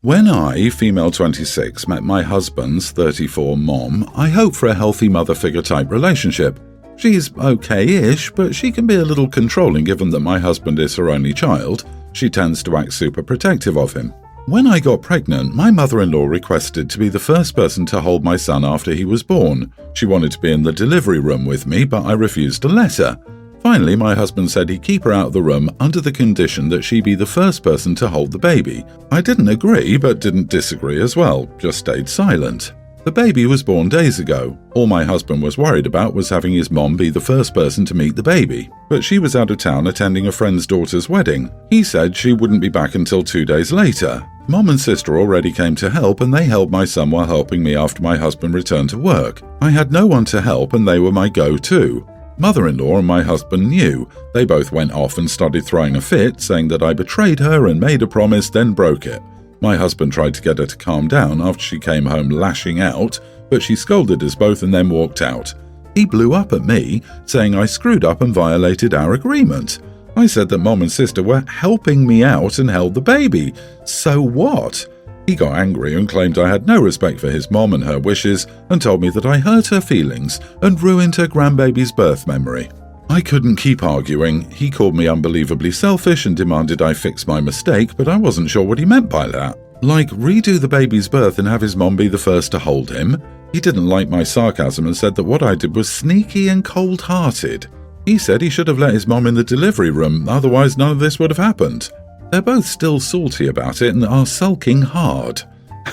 When I, female 26, met my husband's 34 mom, I hoped for a healthy mother figure type relationship. She's okay-ish, but she can be a little controlling given that my husband is her only child. She tends to act super protective of him. When I got pregnant, my mother-in-law requested to be the first person to hold my son after he was born. She wanted to be in the delivery room with me, but I refused to let her. Finally, my husband said he'd keep her out of the room under the condition that she be the first person to hold the baby. I didn't agree, but didn't disagree as well, just stayed silent. The baby was born days ago. All my husband was worried about was having his mom be the first person to meet the baby, but she was out of town attending a friend's daughter's wedding. He said she wouldn't be back until 2 days later. Mom and sister already came to help, and they held my son while helping me after my husband returned to work. I had no one to help, and they were my go-to. Mother-in-law and my husband knew. They both went off and started throwing a fit, saying that I betrayed her and made a promise, then broke it. My husband tried to get her to calm down after she came home lashing out, but she scolded us both and then walked out. He blew up at me, saying I screwed up and violated our agreement. I said that Mom and sister were helping me out and held the baby. So what? He got angry and claimed I had no respect for his mom and her wishes and told me that I hurt her feelings and ruined her grandbaby's birth memory. I couldn't keep arguing. He called me unbelievably selfish and demanded I fix my mistake, but I wasn't sure what he meant by that. Like, redo the baby's birth and have his mom be the first to hold him? He didn't like my sarcasm and said that what I did was sneaky and cold-hearted. He said he should have let his mom in the delivery room, otherwise none of this would have happened. They're both still salty about it and are sulking hard.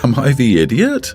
Am I the idiot?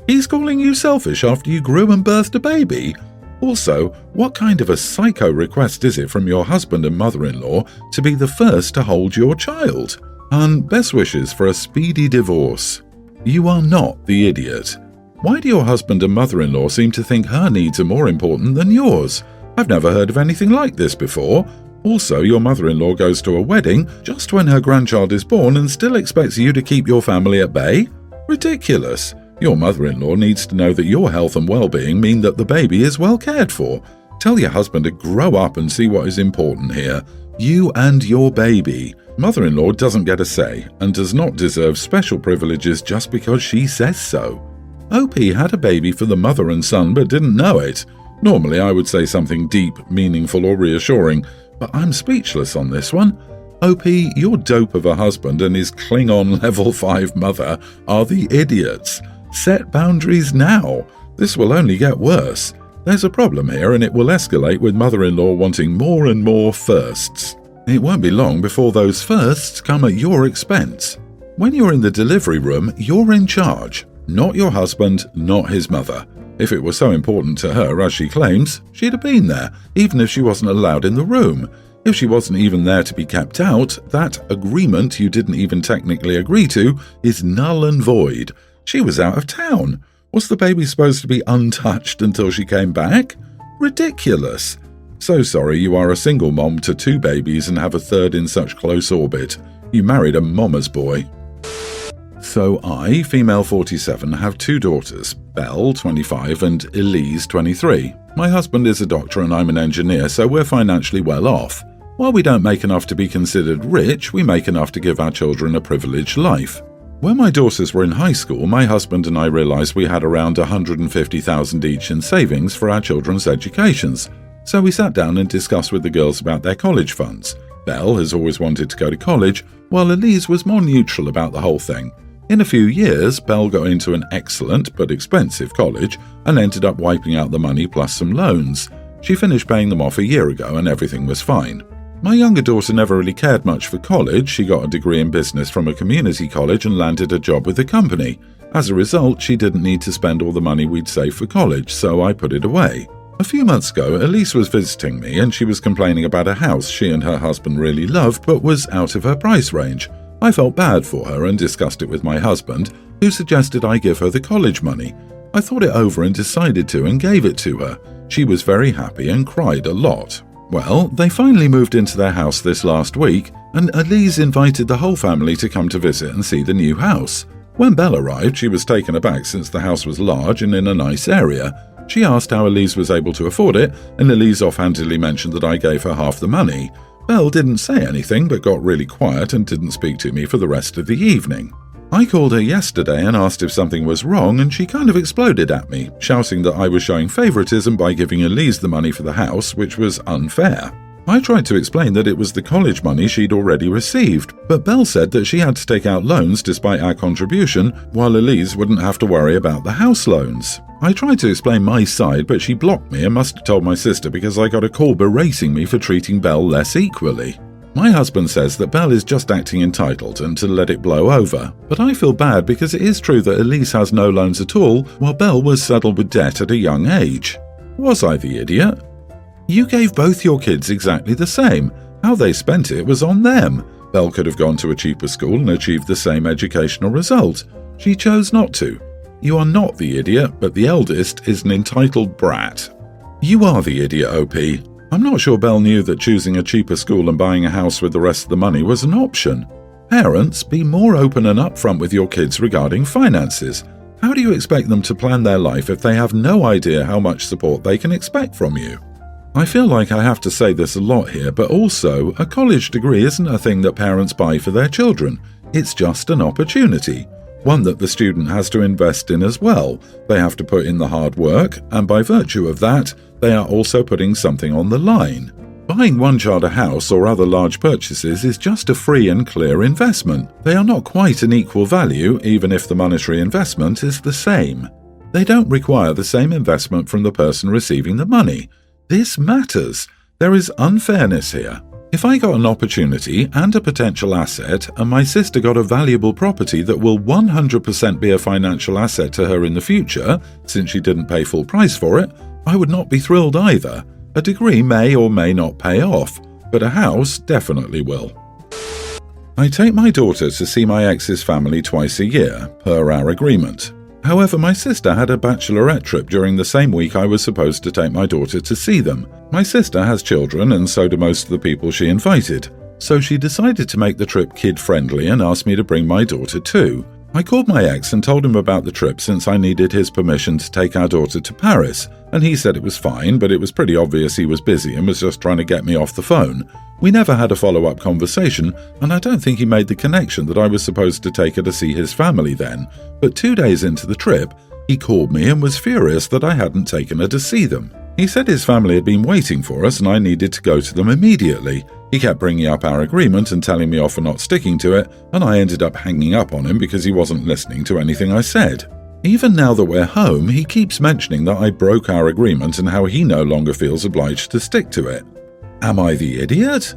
He's calling you selfish after you grew and birthed a baby? Also, what kind of a psycho request is it from your husband and mother-in-law to be the first to hold your child? And best wishes for a speedy divorce. You are not the idiot. Why do your husband and mother-in-law seem to think her needs are more important than yours? I've never heard of anything like this before. Also, your mother-in-law goes to a wedding just when her grandchild is born and still expects you to keep your family at bay? Ridiculous. Your mother-in-law needs to know that your health and well-being mean that the baby is well cared for. Tell your husband to grow up and see what is important here. You and your baby. Mother-in-law doesn't get a say and does not deserve special privileges just because she says so. OP had a baby for the mother and son but didn't know it. Normally I would say something deep, meaningful or reassuring, but I'm speechless on this one. OP, your dope of a husband and his Klingon level 5 mother are the idiots. Set boundaries now. This will only get worse. There's a problem here and it will escalate with mother-in-law wanting more and more firsts. It won't be long before those firsts come at your expense. When you're in the delivery room, you're in charge. Not your husband, not his mother. If it was so important to her, as she claims, she'd have been there, even if she wasn't allowed in the room. If she wasn't even there to be kept out, that agreement you didn't even technically agree to is null and void. She was out of town. Was the baby supposed to be untouched until she came back? Ridiculous. So sorry you are a single mom to 2 babies and have a third in such close orbit. You married a mama's boy. So I, female 47, have 2 daughters, Belle, 25, and Elise, 23. My husband is a doctor and I'm an engineer, so we're financially well off. While we don't make enough to be considered rich, we make enough to give our children a privileged life. When my daughters were in high school, my husband and I realized we had around $150,000 each in savings for our children's educations. So we sat down and discussed with the girls about their college funds. Belle has always wanted to go to college, while Elise was more neutral about the whole thing. In a few years, Belle got into an excellent but expensive college and ended up wiping out the money plus some loans. She finished paying them off a year ago and everything was fine. My younger daughter never really cared much for college. She got a degree in business from a community college and landed a job with a company. As a result, she didn't need to spend all the money we'd saved for college, so I put it away. A few months ago, Elise was visiting me and she was complaining about a house she and her husband really loved but was out of her price range. I felt bad for her and discussed it with my husband, who suggested I give her the college money. I thought it over and decided to and gave it to her. She was very happy and cried a lot. Well, they finally moved into their house this last week, and Elise invited the whole family to come to visit and see the new house. When Belle arrived, she was taken aback since the house was large and in a nice area. She asked how Elise was able to afford it, and Elise offhandedly mentioned that I gave her half the money. Belle didn't say anything but got really quiet and didn't speak to me for the rest of the evening. I called her yesterday and asked if something was wrong, and she kind of exploded at me, shouting that I was showing favoritism by giving Elise the money for the house, which was unfair. I tried to explain that it was the college money she'd already received, but Belle said that she had to take out loans despite our contribution, while Elise wouldn't have to worry about the house loans. I tried to explain my side, but she blocked me and must have told my sister because I got a call berating me for treating Belle less equally. My husband says that Belle is just acting entitled and to let it blow over, but I feel bad because it is true that Elise has no loans at all, while Belle was saddled with debt at a young age. Was I the idiot? You gave both your kids exactly the same. How they spent it was on them. Belle could have gone to a cheaper school and achieved the same educational result. She chose not to. You are not the idiot, but the eldest is an entitled brat. You are the idiot, OP. I'm not sure Belle knew that choosing a cheaper school and buying a house with the rest of the money was an option. Parents, be more open and upfront with your kids regarding finances. How do you expect them to plan their life if they have no idea how much support they can expect from you? I feel like I have to say this a lot here, but also, a college degree isn't a thing that parents buy for their children. It's just an opportunity. One that the student has to invest in as well. They have to put in the hard work, and by virtue of that, they are also putting something on the line. Buying one child a house or other large purchases is just a free and clear investment. They are not quite an equal value, even if the monetary investment is the same. They don't require the same investment from the person receiving the money. This matters. There is unfairness here. If I got an opportunity and a potential asset, and my sister got a valuable property that will 100% be a financial asset to her in the future, since she didn't pay full price for it, I would not be thrilled either. A degree may or may not pay off, but a house definitely will. I take my daughter to see my ex's family twice a year, per our agreement. However, my sister had a bachelorette trip during the same week I was supposed to take my daughter to see them. My sister has children, and so do most of the people she invited. So she decided to make the trip kid-friendly and asked me to bring my daughter too. I called my ex and told him about the trip since I needed his permission to take our daughter to Paris, and he said it was fine, but it was pretty obvious he was busy and was just trying to get me off the phone. We never had a follow-up conversation, and I don't think he made the connection that I was supposed to take her to see his family then, but 2 days into the trip, he called me and was furious that I hadn't taken her to see them. He said his family had been waiting for us and I needed to go to them immediately. He kept bringing up our agreement and telling me off for not sticking to it, and I ended up hanging up on him because he wasn't listening to anything I said. Even now that we're home, he keeps mentioning that I broke our agreement and how he no longer feels obliged to stick to it. Am I the idiot?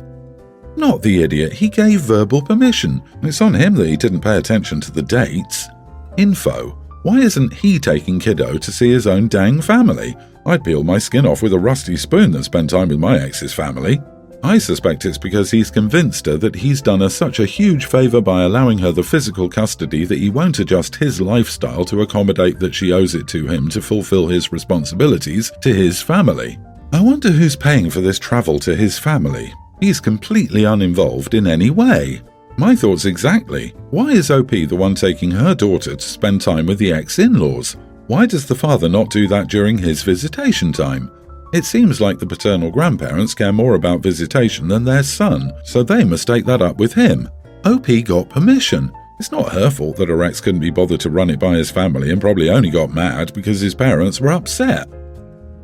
Not the idiot, he gave verbal permission. It's on him that he didn't pay attention to the dates. Info. Why isn't he taking kiddo to see his own dang family? I'd peel my skin off with a rusty spoon than spend time with my ex's family. I suspect it's because he's convinced her that he's done her such a huge favour by allowing her the physical custody that he won't adjust his lifestyle to accommodate that she owes it to him to fulfil his responsibilities to his family. I wonder who's paying for this travel to his family. He's completely uninvolved in any way. My thoughts exactly. Why is OP the one taking her daughter to spend time with the ex-in-laws? Why does the father not do that during his visitation time? It seems like the paternal grandparents care more about visitation than their son, so they must take that up with him. OP got permission. It's not her fault that her ex couldn't be bothered to run it by his family and probably only got mad because his parents were upset.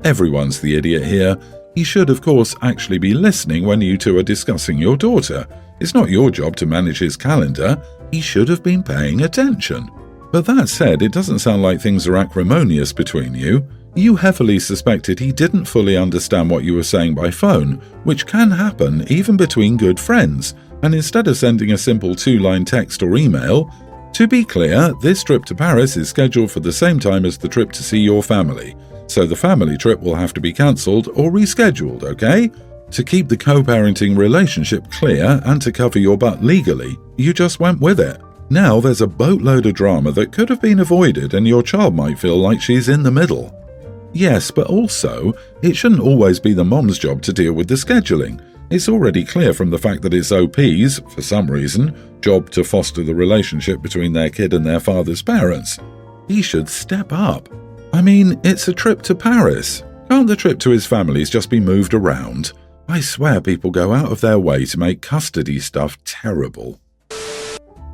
Everyone's the idiot here. He should, of course, actually be listening when you two are discussing your daughter. It's not your job to manage his calendar. He should have been paying attention. But that said, it doesn't sound like things are acrimonious between you. You heavily suspected he didn't fully understand what you were saying by phone, which can happen even between good friends, and instead of sending a simple 2-line text or email, "To be clear, this trip to Paris is scheduled for the same time as the trip to see your family, so the family trip will have to be cancelled or rescheduled, okay?" To keep the co-parenting relationship clear and to cover your butt legally, you just went with it. Now there's a boatload of drama that could have been avoided and your child might feel like she's in the middle. Yes, but also, it shouldn't always be the mom's job to deal with the scheduling. It's already clear from the fact that it's OP's, for some reason, job to foster the relationship between their kid and their father's parents. He should step up. I mean, it's a trip to Paris. Can't the trip to his family's just be moved around? I swear people go out of their way to make custody stuff terrible.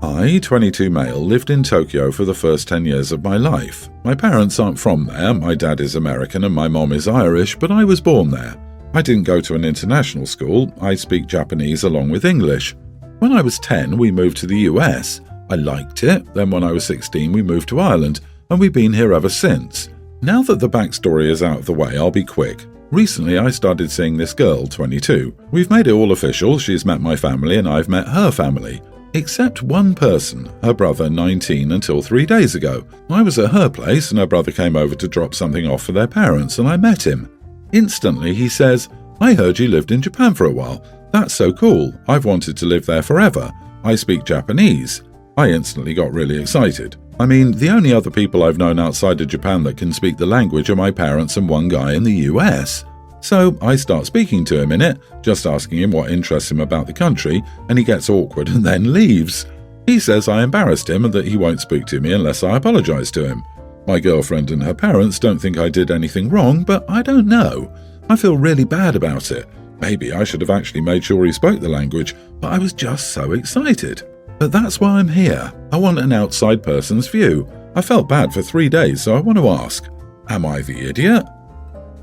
I, 22 male, lived in Tokyo for the first 10 years of my life. My parents aren't from there, my dad is American and my mom is Irish, but I was born there. I didn't go to an international school, I speak Japanese along with English. When I was 10, we moved to the US. I liked it, then when I was 16 we moved to Ireland, and we've been here ever since. Now that the backstory is out of the way, I'll be quick. Recently I started seeing this girl, 22. We've made it all official, she's met my family and I've met her family. Except one person, her brother, 19, until 3 days ago. I was at her place and her brother came over to drop something off for their parents and I met him. Instantly he says, "I heard you lived in Japan for a while. That's so cool. I've wanted to live there forever. I speak Japanese." I instantly got really excited. I mean, the only other people I've known outside of Japan that can speak the language are my parents and one guy in the US. So I start speaking to him in it, just asking him what interests him about the country, and he gets awkward and then leaves. He says I embarrassed him and that he won't speak to me unless I apologize to him. My girlfriend and her parents don't think I did anything wrong, but I don't know. I feel really bad about it. Maybe I should have actually made sure he spoke the language, but I was just so excited. But that's why I'm here. I want an outside person's view. I felt bad for 3 days, so I want to ask, am I the idiot?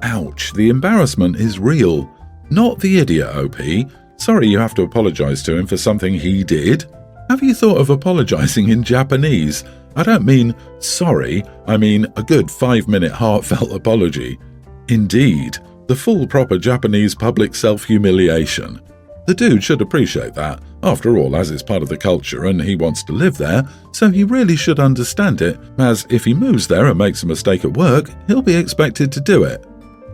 Ouch, the embarrassment is real. Not the idiot, OP. Sorry you have to apologize to him for something he did. Have you thought of apologizing in Japanese? I don't mean sorry, I mean a good 5-minute heartfelt apology. Indeed, the full proper Japanese public self-humiliation. The dude should appreciate that. After all, as it's part of the culture and he wants to live there, so he really should understand it, as if he moves there and makes a mistake at work, he'll be expected to do it.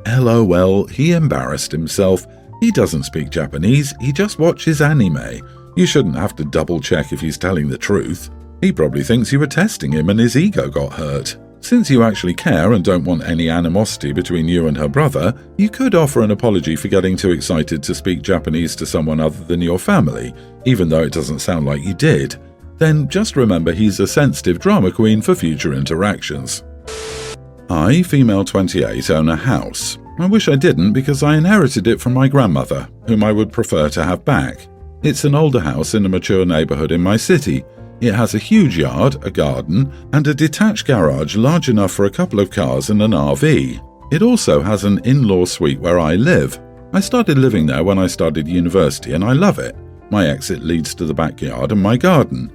LOL, he embarrassed himself. He doesn't speak Japanese, he just watches anime. You shouldn't have to double check if he's telling the truth. He probably thinks you were testing him and his ego got hurt. Since you actually care and don't want any animosity between you and her brother, you could offer an apology for getting too excited to speak Japanese to someone other than your family, even though it doesn't sound like you did. Then just remember he's a sensitive drama queen for future interactions. I, female 28, own a house. I wish I didn't because I inherited it from my grandmother, whom I would prefer to have back. It's an older house in a mature neighborhood in my city. It has a huge yard, a garden, and a detached garage large enough for a couple of cars and an RV. It also has an in-law suite where I live. I started living there when I started university and I love it. My exit leads to the backyard and my garden.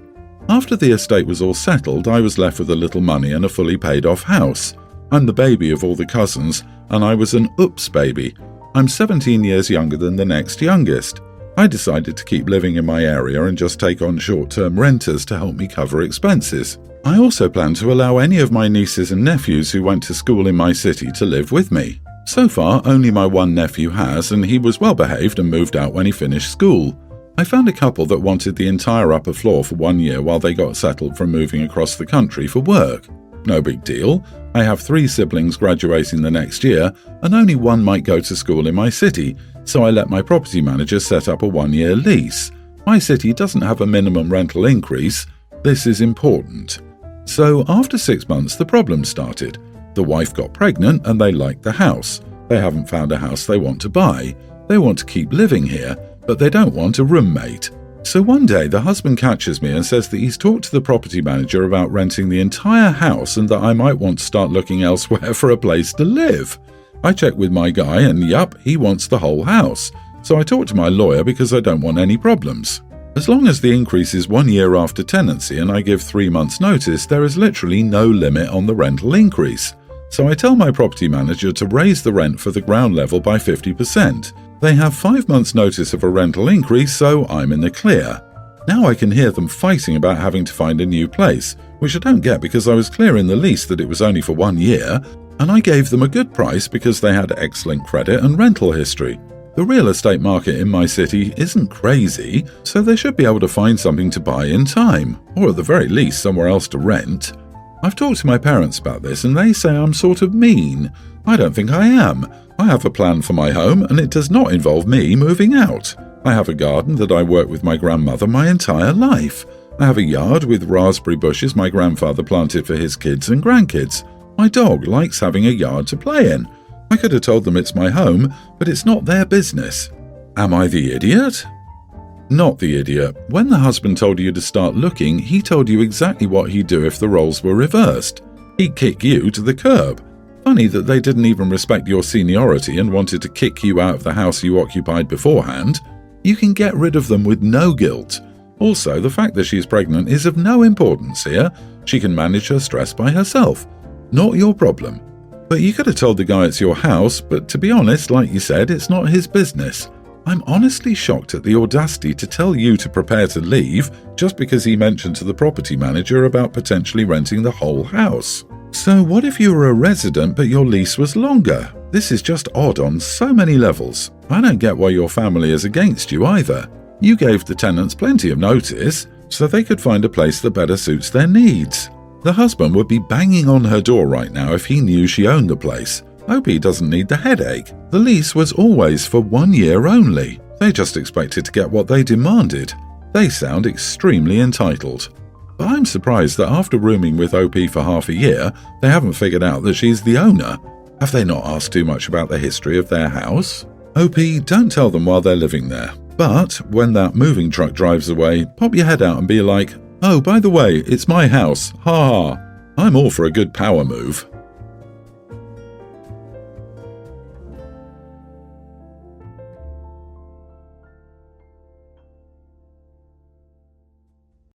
After the estate was all settled, I was left with a little money and a fully paid off house. I'm the baby of all the cousins, and I was an oops baby. I'm 17 years younger than the next youngest. I decided to keep living in my area and just take on short-term renters to help me cover expenses. I also plan to allow any of my nieces and nephews who went to school in my city to live with me. So far, only my one nephew has, and he was well behaved and moved out when he finished school. I found a couple that wanted the entire upper floor for 1 year while they got settled from moving across the country for work. No big deal. I have 3 siblings graduating the next year, and only one might go to school in my city, so I let my property manager set up a 1-year lease. My city doesn't have a minimum rental increase. This is important. So after 6 months, the problem started. The wife got pregnant and they liked the house. They haven't found a house they want to buy. They want to keep living here, but they don't want a roommate. So one day the husband catches me and says that he's talked to the property manager about renting the entire house and that I might want to start looking elsewhere for a place to live. I check with my guy and yup, he wants the whole house. So I talk to my lawyer because I don't want any problems. As long as the increase is 1 year after tenancy and I give 3 months notice, there is literally no limit on the rental increase. So I tell my property manager to raise the rent for the ground level by 50%. They have 5 months notice of a rental increase, so I'm in the clear. Now I can hear them fighting about having to find a new place, which I don't get because I was clear in the lease that it was only for 1 year, and I gave them a good price because they had excellent credit and rental history. The real estate market in my city isn't crazy, so they should be able to find something to buy in time, or at the very least somewhere else to rent. I've talked to my parents about this and they say I'm sort of mean. I don't think I am. I have a plan for my home and it does not involve me moving out. I have a garden that I worked with my grandmother my entire life. I have a yard with raspberry bushes my grandfather planted for his kids and grandkids. My dog likes having a yard to play in. I could have told them it's my home, but it's not their business. Am I the idiot? Not the idiot. When the husband told you to start looking, he told you exactly what he'd do if the roles were reversed. He'd kick you to the curb. Funny that they didn't even respect your seniority and wanted to kick you out of the house you occupied beforehand. You can get rid of them with no guilt. Also, the fact that she's pregnant is of no importance here. She can manage her stress by herself. Not your problem. But you could have told the guy it's your house, but to be honest, like you said, it's not his business. I'm honestly shocked at the audacity to tell you to prepare to leave just because he mentioned to the property manager about potentially renting the whole house. So what if you were a resident but your lease was longer? This is just odd on so many levels. I don't get why your family is against you either. You gave the tenants plenty of notice so they could find a place that better suits their needs. The husband would be banging on her door right now if he knew she owned the place. Hope he doesn't need the headache. The lease was always for 1 year only. They just expected to get what they demanded. They sound extremely entitled. But I'm surprised that after rooming with OP for half a year, they haven't figured out that she's the owner. Have they not asked too much about the history of their house? OP, don't tell them while they're living there. But when that moving truck drives away, pop your head out and be like, "Oh, by the way, it's my house. Ha ha. I'm all for a good power move."